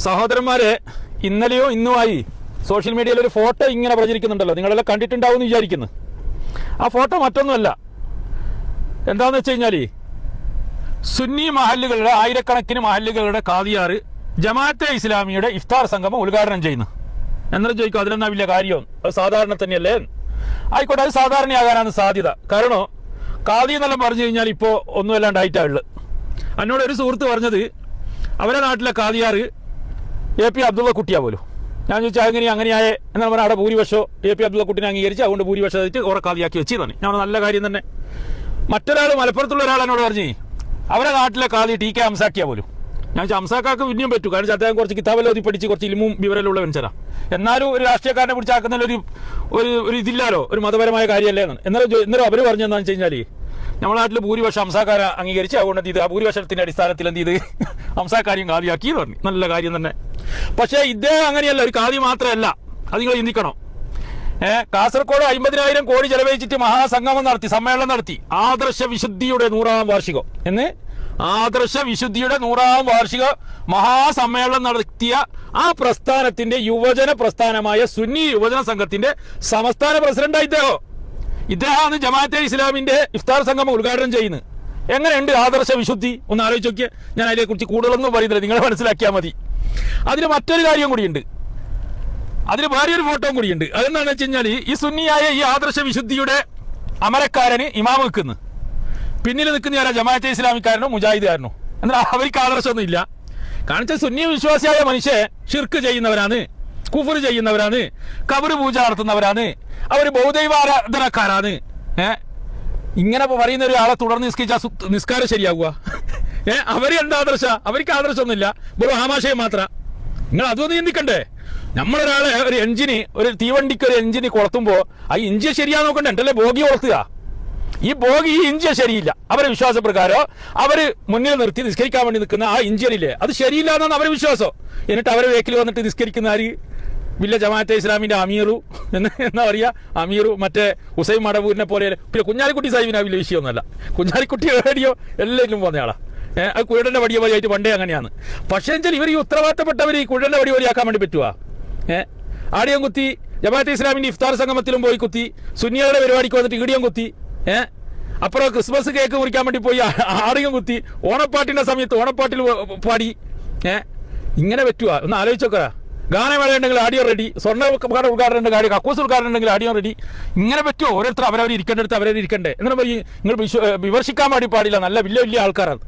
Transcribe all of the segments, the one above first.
സഹോദരന്മാരെ, ഇന്നലെയോ ഇന്നുമായി സോഷ്യൽ മീഡിയയിൽ ഒരു ഫോട്ടോ ഇങ്ങനെ പ്രചരിക്കുന്നുണ്ടല്ലോ, നിങ്ങളെല്ലാം കണ്ടിട്ടുണ്ടാവും എന്ന് വിചാരിക്കുന്നു. ആ ഫോട്ടോ മറ്റൊന്നുമല്ല, എന്താണെന്ന് വെച്ച് കഴിഞ്ഞാൽ സുന്നി മഹല്ലുകളുടെ, ആയിരക്കണക്കിന് മഹല്ലുകളുടെ കാദിയാർ ജമാഅത്തെ ഇസ്ലാമിയുടെ ഇഫ്താർ സംഗമം ഉദ്ഘാടനം ചെയ്യുന്നു. എന്നാലും ചോദിക്കും അതിലെന്നാ വലിയ കാര്യം, അത് സാധാരണ തന്നെയല്ലേ? ആയിക്കോട്ടെ, അത് സാധാരണയാകാനാണ് സാധ്യത. കാരണം കാദി എന്നെല്ലാം പറഞ്ഞു കഴിഞ്ഞാൽ ഇപ്പോൾ ഒന്നും അല്ലാണ്ടായിട്ടാണ് ഉള്ളത്. എന്നോട് ഒരു സുഹൃത്ത് പറഞ്ഞത് അവരെ നാട്ടിലെ കാദിയാർ AP അബ്ദുള്ള കുട്ടിയാ പോലും. ഞാൻ ചോദിച്ചാൽ അങ്ങനെയായ എന്നാൽ പറഞ്ഞാൽ അവിടെ ഭൂരിപക്ഷം AP അബ്ദുള്ള കുട്ടിനെ അംഗീകരിച്ച് അതുകൊണ്ട് ഭൂരിപക്ഷമായിട്ട് ഓരോ കാദിയാക്കി വെച്ച് തന്നെ. ഞാൻ നല്ല കാര്യം തന്നെ. മറ്റൊരാൾ, മലപ്പുറത്തുള്ള ഒരാൾ എന്നോട് പറഞ്ഞു അവരെ നാട്ടിലെ കാദി TK ഹംസാക്കിയാ പോലും. ഞാൻ ഹംസാക്കാക്ക് പിന്നെയും പറ്റൂ, കാരണം അദ്ദേഹം കുറച്ച് കിതാബെല്ലാം ഓതി പഠിച്ച് കുറച്ച് ഇൽമും വിവരമുള്ള മനുഷ്യരാണ്. എന്നാലും ഒരു രാഷ്ട്രീയക്കാരനെ പിടിച്ചാക്കുന്നതിൽ ഒരു ഇതില്ലാലോ, ഒരു മതപരമായ കാര്യമല്ലേ എന്ന്. എന്നാലും അവർ പറഞ്ഞെന്താണെന്ന് വെച്ച് കഴിഞ്ഞാൽ നമ്മുടെ നാട്ടിൽ ഭൂരിപക്ഷം ഹംസാക്കാരെ അംഗീകരിച്ച് അതുകൊണ്ട് ഇത് ആ ഭൂരിപക്ഷത്തിന്റെ അടിസ്ഥാനത്തിൽ എന്ത് ചെയ്ത് ഹംസാക്കാരെയും കാദിയാക്കി എന്ന് പറഞ്ഞു. നല്ല കാര്യം തന്നെ. പക്ഷേ ഇദ്ദേഹം അങ്ങനെയല്ല, ഒരു കാദി മാത്രമല്ല, അത് നിങ്ങൾ ചിന്തിക്കണം. കാസർഗോഡ് 50,000 കോടി ചെലവഴിച്ചിട്ട് മഹാസംഗമം നടത്തി, സമ്മേളനം നടത്തി. ആദർശ വിശുദ്ധിയുടെ 100ാം വാർഷികം എന്ന് ആദർശ വിശുദ്ധിയുടെ 100ാം വാർഷിക മഹാസമ്മേളനം നടത്തിയ ആ പ്രസ്ഥാനത്തിന്റെ യുവജന പ്രസ്ഥാനമായ സുന്നി യുവജന സംഘത്തിന്റെ സംസ്ഥാന പ്രസിഡന്റായി ഇദ്ദേഹമാണ് ജമാഅത്തെ ഇസ്ലാമിന്റെ ഇഫ്താർ സംഗമം ഉദ്ഘാടനം ചെയ്യുന്നത്. എങ്ങനെയുണ്ട് ആദർശ വിശുദ്ധി? ഒന്ന് ആലോചിച്ച് നോക്കിയാൽ. ഞാൻ അതിനെക്കുറിച്ച് കൂടുതലൊന്നും പറയുന്നില്ല, നിങ്ങൾ മനസ്സിലാക്കിയാൽ മതി. അതിന് മറ്റൊരു കാര്യം കൂടിയുണ്ട്, അതിന് വേറൊരു ഫോട്ടോയും കൂടിയുണ്ട്. അതെന്താണെന്ന് വെച്ച് കഴിഞ്ഞാൽ ഈ സുന്നിയായ ഈ ആദർശ വിശുദ്ധിയുടെ അമരക്കാരന് ഇമാം നിൽക്കുന്നു, പിന്നിൽ നിൽക്കുന്ന ആരാ? ജമാഅത്തെ ഇസ്ലാമിക്കാരനോ മുജാഹിദുകാരനോ? എന്നാൽ അവർക്ക് ആദർശമൊന്നും ഇല്ല. കാണിച്ച സുന്നി വിശ്വാസിയായ മനുഷ്യൻ ഷിർക്ക് ചെയ്യുന്നവരാണ്, കുഫർ ചെയ്യുന്നവരാണ്, കബറ് പൂജ നടത്തുന്നവരാണ്, അവർ ബഹുദൈവാരാധനക്കാരാണ്. ഇങ്ങനെ പറയുന്ന ഒരാളെ തുടർന്ന് നിസ്കാരം ശരിയാവുക? അവര് എന്താ ആദർശ? അവർക്ക് ആദർശമൊന്നുമില്ല, വെറും ആമാശയം മാത്രം. നിങ്ങൾ അതൊന്നും ചിന്തിക്കണ്ടേ? നമ്മളൊരാളെ ഒരു എഞ്ചിന്, ഒരു തീവണ്ടിക്ക് ഒരു എഞ്ചിന് കൊളത്തുമ്പോ ആ ഇഞ്ചിൻ ശരിയാ നോക്കണ്ടേ? എന്നല്ലേ ബോഗി കൊളത്തുക? ഈ ഇഞ്ചിൻ ശരിയില്ല. അവരെ വിശ്വാസപ്രകാരം അവര് മുന്നിൽ നിർത്തി നിസ്കരിക്കാൻ വേണ്ടി നിൽക്കുന്ന ആ ഇഞ്ചിനില്ലേ, അത് ശരിയില്ല എന്നാണ് അവരെ വിശ്വാസം. എന്നിട്ട് അവരെ വേക്കിൽ വന്നിട്ട് നിസ്കരിക്കുന്ന ആര്? വില്ല ജമാഅത്തെ ഇസ്ലാമിന്റെ അമീറു എന്നാ പറയാ, അമീറു മറ്റേ ഹുസൈൻ മടവൂരിനെ പോലെ. പിന്നെ കുഞ്ഞാലിക്കുട്ടി സാഹിബിന് വലിയ വിഷയമൊന്നുമല്ല. കുഞ്ഞാലിക്കുട്ടി റേഡിയോ എല്ലാവരും പോകുന്നയാളാ. അത് കുഴലിന്റെ വടിയ വഴിയായിട്ട് പണ്ടേ അങ്ങനെയാണ്. പക്ഷേ വെച്ചാൽ ഇവർ ഈ ഉത്തരവാദിത്തപ്പെട്ടവർ ഈ കുഴലിന്റെ വടി വഴിയാക്കാൻ വേണ്ടി പറ്റുവാ? ആടിയം കുത്തി, ജമാഅത്തെ ഇസ്ലാമിന്റെ ഇഫ്താർ സംഗമത്തിലും പോയി കുത്തി, സുന്നികളുടെ പരിപാടിക്ക് വന്നിട്ട് ഈടിയം കുത്തി, അപ്പുറം ക്രിസ്മസ് കേക്ക് മുറിക്കാൻ വേണ്ടി പോയി ആടിയം കുത്തി, ഓണപ്പാട്ടിന്റെ സമയത്ത് ഓണപ്പാട്ടിൽ പാടി. ഇങ്ങനെ പറ്റുവാ? ഒന്ന് ആലോചിച്ചോക്കാ. ഗാനമേള ഉണ്ടെങ്കിൽ ആഡിയോ റെഡി, സ്വർണ്ണ ഉദ്ഘാടനം ഉണ്ടെങ്കിൽ ആഡിയോ, കക്കൂസ് ഉദ്ഘാടനം ഉണ്ടെങ്കിൽ ആഡിയോ റെഡി. ഇങ്ങനെ പറ്റുമോ? ഓരോരുത്തർ അവരവർ ഇരിക്കേണ്ടടുത്ത് അവരവർ ഇരിക്കണ്ടേ? എന്നാലും നിങ്ങൾ വിമർശിക്കാൻ വേണ്ടി പാടില്ല. നല്ല വലിയ ആൾക്കാരാണ്,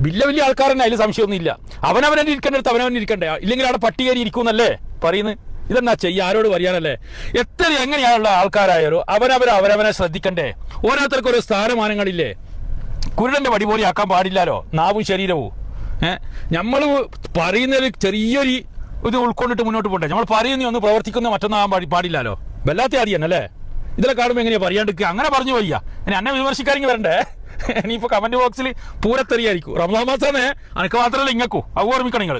വലിയ ആൾക്കാരെന്നെ, അതിൽ സംശയമൊന്നും ഇല്ല. അവനവനെ ഇരിക്കേണ്ടടുത്ത് അവനവൻ ഇരിക്കണ്ടേ? ഇല്ലെങ്കിൽ അവിടെ പട്ടികേരി ഇരിക്കുന്നല്ലേ പറയുന്നത്? ഇതെന്നാ ചെയ്യുക? ആരോട് പറയാനല്ലേ? എത്ര എങ്ങനെയാണുള്ള ആൾക്കാരായാലോ അവരവനെ ശ്രദ്ധിക്കണ്ടേ? ഓരോരുത്തർക്കും ഓരോ സ്ഥാനമാനങ്ങളില്ലേ? കുരുടന്റെ വടി പോലെ ആക്കാൻ പാടില്ലല്ലോ നാവും ശരീരവും. നമ്മൾ പറയുന്നതിൽ ചെറിയൊരു ഇത് ഉൾക്കൊണ്ടിട്ട് മുന്നോട്ട് പോകണ്ടേ? നമ്മൾ പറയുന്ന ഒന്ന് പ്രവർത്തിക്കുന്ന മറ്റൊന്നാകാൻ പാടില്ലല്ലോ. വല്ലാത്ത ആദ്യന്നല്ലേ? ഇതിലെ കാണുമ്പോൾ എങ്ങനെയാ പറയാണ്ടിരിക്കുക? അങ്ങനെ പറഞ്ഞു പോയ്യ. ഇനി എന്നെ വിമർശിക്കാനെങ്കിൽ വരണ്ടേ? ഇനിയിപ്പോ കമന്റ് ബോക്സിൽ പൂരത്തെറിയായിരിക്കും. റമദാൻ മാസാന്നേ അനക്ക് മാത്രമല്ല ഇങ്ങക്കൂ, അത് ഓർമ്മിക്കണം നിങ്ങൾ.